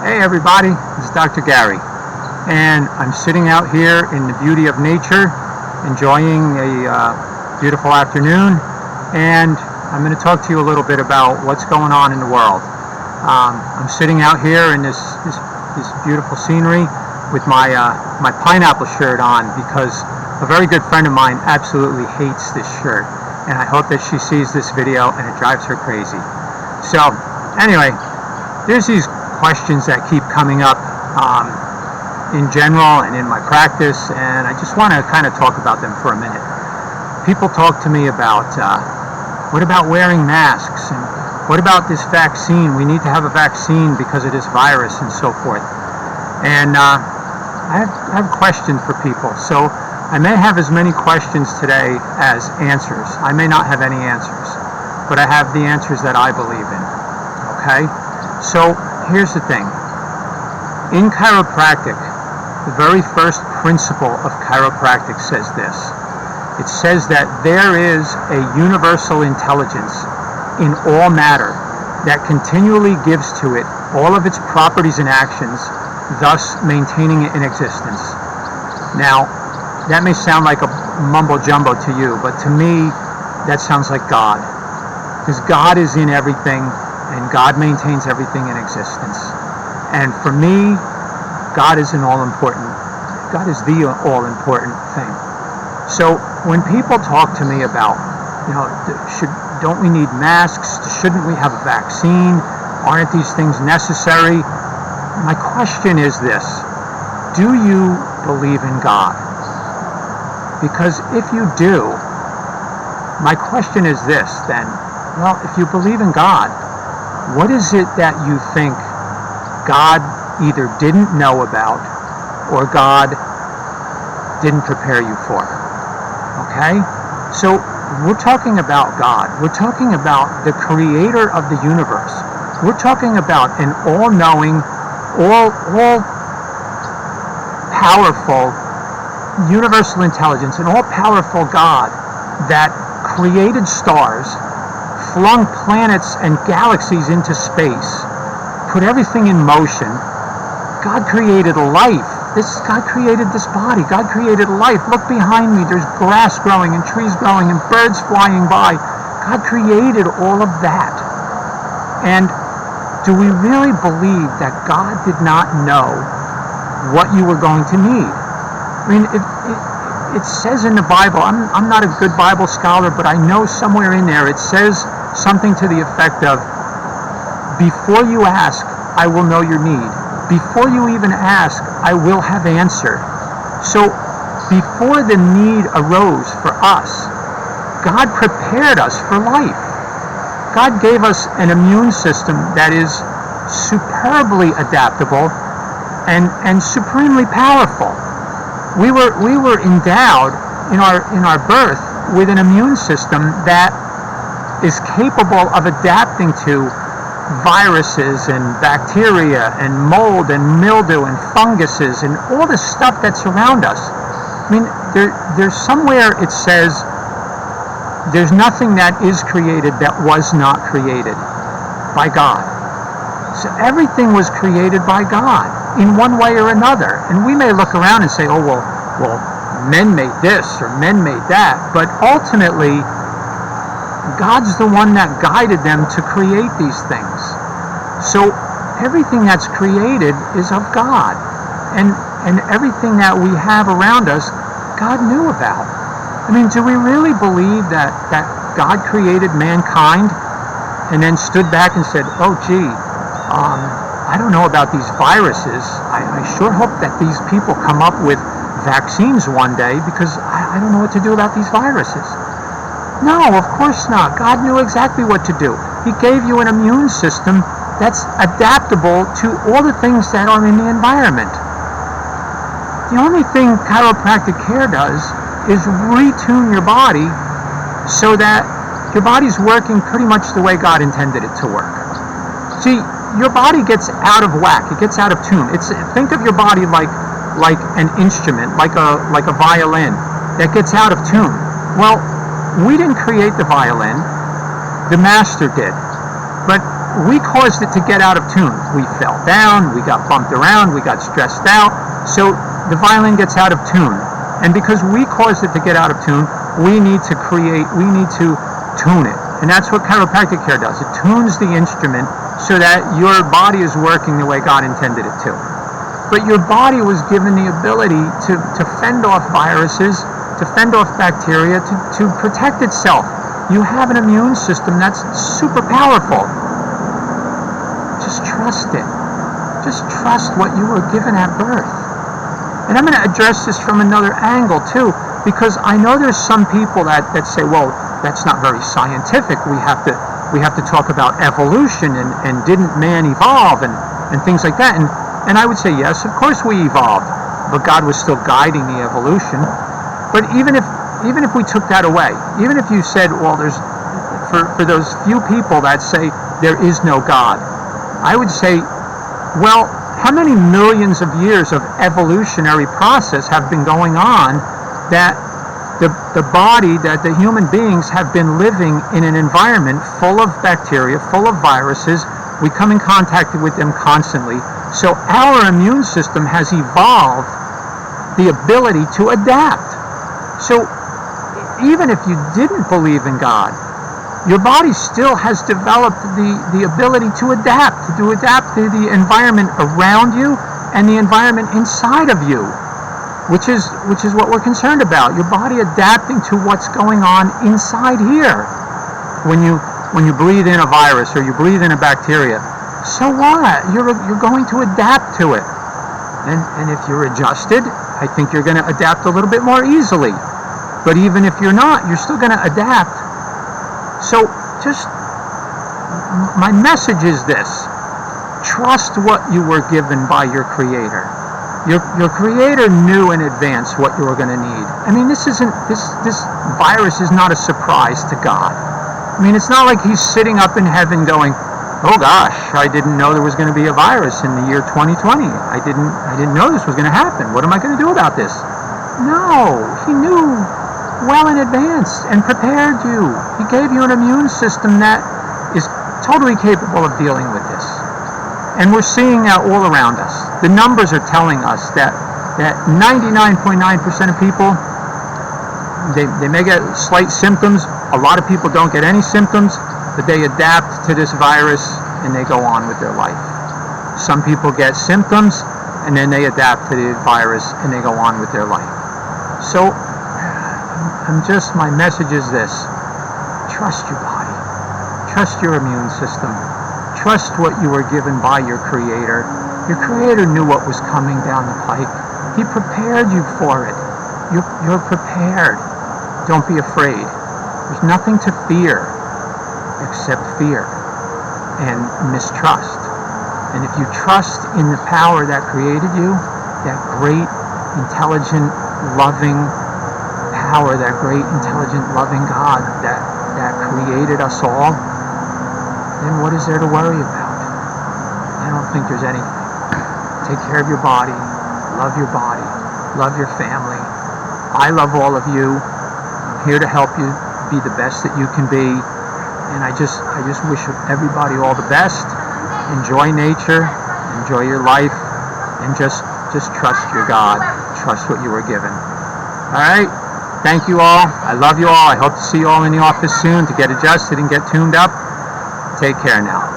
Hey everybody, this is Dr. Gary, and I'm sitting out here in the beauty of nature, enjoying a beautiful afternoon, and I'm going to talk to you a little bit about what's going on in the world. I'm sitting out here in this beautiful scenery with my pineapple shirt on because a very good friend of mine absolutely hates this shirt, and I hope that she sees this video and it drives her crazy. So anyway, there's these questions that keep coming up in general and in my practice, and I just want to kind of talk about them for a minute. People talk to me about what about wearing masks, and what about this vaccine? We need to have a vaccine because of this virus and so forth. And I have questions for people, so I may have as many questions today as answers. I may not have any answers, but I have the answers that I believe in. Okay? So here's the thing. In chiropractic, the very first principle of chiropractic says this. It says that there is a universal intelligence in all matter that continually gives to it all of its properties and actions, thus maintaining it in existence. Now, that may sound like a mumbo jumbo to you, but to me, that sounds like God. Because God is in everything, and God maintains everything in existence. And for me, God is the all-important thing. So when people talk to me about, don't we need masks? Shouldn't we have a vaccine? Aren't these things necessary? My question is this: do you believe in God? Because if you do, my question is this then: well, if you believe in God, what is it that you think God either didn't know about or God didn't prepare you for? Okay? So we're talking about God. We're talking about the creator of the universe. We're talking about an all-knowing, all-powerful, universal intelligence, an all-powerful God that created stars, flung planets and galaxies into space, put everything in motion. God created life. God created this body. God created life. Look behind me. There's grass growing and trees growing and birds flying by. God created all of that. And do we really believe that God did not know what you were going to need? I mean, it says in the Bible, I'm not a good Bible scholar, but I know somewhere in there it says something to the effect of, before you ask, I will know your need. Before you even ask, I will have answered. So before the need arose for us, God prepared us for life. God gave us an immune system that is superbly adaptable and supremely powerful. We were endowed in our birth with an immune system that is capable of adapting to viruses and bacteria and mold and mildew and funguses and all the stuff that's around us. I mean, there's somewhere it says there's nothing that is created that was not created by God. So everything was created by God in one way or another. And we may look around and say, oh, well, men made this or men made that. But ultimately, God's the one that guided them to create these things. So everything that's created is of God. And everything that we have around us, God knew about. I mean, do we really believe that God created mankind and then stood back and said, oh, gee, I don't know about these viruses. I sure hope that these people come up with vaccines one day because I don't know what to do about these viruses. No, of course not. God knew exactly what to do. He gave you an immune system that's adaptable to all the things that are in the environment. The only thing chiropractic care does is retune your body so that your body's working pretty much the way God intended it to work. See, your body gets out of whack. It gets out of tune. Think of your body like an instrument, like a violin that gets out of tune. Well, we didn't create the violin. The master did. But we caused it to get out of tune. We fell down, we got bumped around, we got stressed out, so the violin gets out of tune. And because we caused it to get out of tune, we need to tune it. And that's what chiropractic care does. It tunes the instrument so that your body is working the way God intended it to. But your body was given the ability to fend off viruses, to fend off bacteria, to protect itself. You have an immune system that's super powerful. Just trust it. Just trust what you were given at birth. And I'm going to address this from another angle too, because I know there's some people that say, well, that's not very scientific. We have to talk about evolution and didn't man evolve and things like that. And I would say, yes, of course we evolved, but God was still guiding the evolution. But even if we took that away, even if you said, well, there's for those few people that say there is no God, I would say, well, how many millions of years of evolutionary process have been going on that the body, that the human beings have been living in an environment full of bacteria, full of viruses. We come in contact with them constantly. So our immune system has evolved the ability to adapt. So even if you didn't believe in God, your body still has developed the ability to adapt to the environment around you and the environment inside of you, which is what we're concerned about. Your body adapting to what's going on inside here. When you breathe in a virus or you breathe in a bacteria, so what? You're going to adapt to it. And if you're adjusted, I think you're going to adapt a little bit more easily. But even if you're not, you're still going to adapt. So just, my message is this: trust what you were given by your Creator. Your Creator knew in advance what you were going to need. I mean, this virus is not a surprise to God. I mean, it's not like He's sitting up in heaven going, oh gosh, I didn't know there was going to be a virus in the year 2020. I didn't know this was going to happen. What am I going to do about this? No, He knew well in advance and prepared you. He gave you an immune system that is totally capable of dealing with this. And we're seeing that all around us. The numbers are telling us that 99.9% of people, they may get slight symptoms. A lot of people don't get any symptoms, but they adapt to this virus and they go on with their life. Some people get symptoms and then they adapt to the virus and they go on with their life. So my message is this: trust your body, trust your immune system, trust what you were given by your Creator. Your Creator knew what was coming down the pike. He prepared you for it. You're prepared. Don't be afraid. There's nothing to fear except fear and mistrust. And if you trust in the power that created you, that great, intelligent, loving power, that great, intelligent, loving God that created us all, then what is there to worry about? I don't think there's anything. Take care of your body, love your family. I love all of you. I'm here to help you be the best that you can be. And I just wish everybody all the best. Enjoy nature, enjoy your life, and just trust your God. Trust what you were given. All right? Thank you all. I love you all. I hope to see you all in the office soon to get adjusted and get tuned up. Take care now.